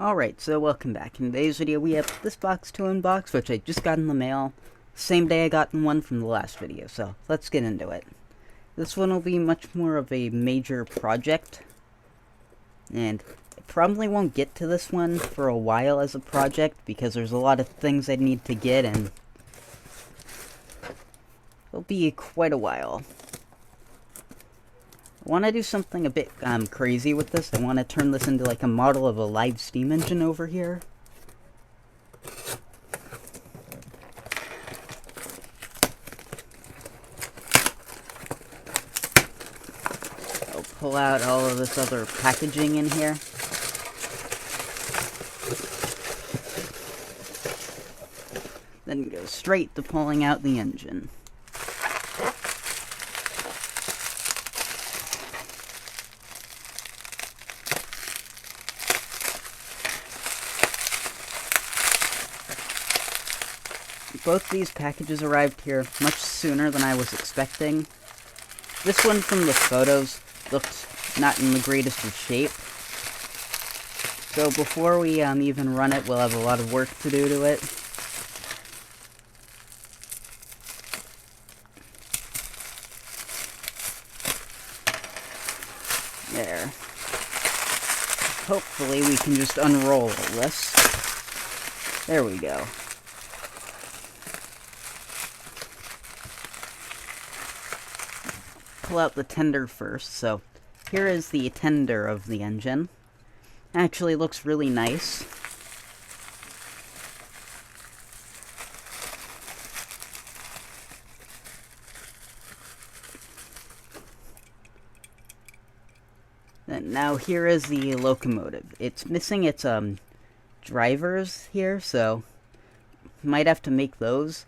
Alright, so welcome back. In today's video we have this box to unbox, which I just got in the mail. Same day I got one from the last video, so let's get into it. This one will be much more of a major project. And I probably won't get to this one for a while as a project, because there's a lot of things I need to get, and it'll be quite a while. I want to do something a bit crazy with this. I want to turn this into like a model of a live steam engine over here. I'll pull out all of this other packaging in here. Then go straight to pulling out the engine. Both these packages arrived here much sooner than I was expecting. This one from the photos looked not in the greatest of shape. So before we even run it, we'll have a lot of work to do to it. There. Hopefully we can just unroll all this. There we go. Pull out the tender first. So here is the tender of the engine. Actually looks really nice. And now here is the locomotive. It's missing its drivers here, so might have to make those.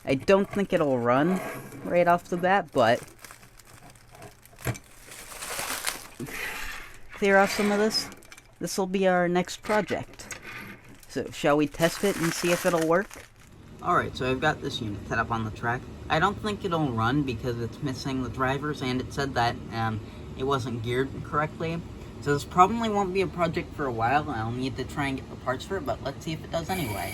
I don't think it'll run right off the bat, but clear off some of this. This will be our next project. So, shall we test it and see if it'll work? Alright, so I've got this unit set up on the track. I don't think it'll run because it's missing the drivers, and it said that it wasn't geared correctly. So this probably won't be a project for a while. I'll need to try and get the parts for it, but let's see if it does anyway.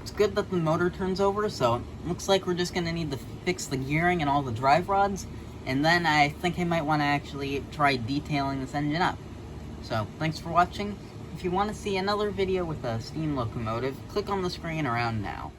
It's good that the motor turns over, so it looks like we're just going to need to fix the gearing and all the drive rods. And then I think I might want to actually try detailing this engine up. So, thanks for watching. If you want to see another video with a steam locomotive, click on the screen around now.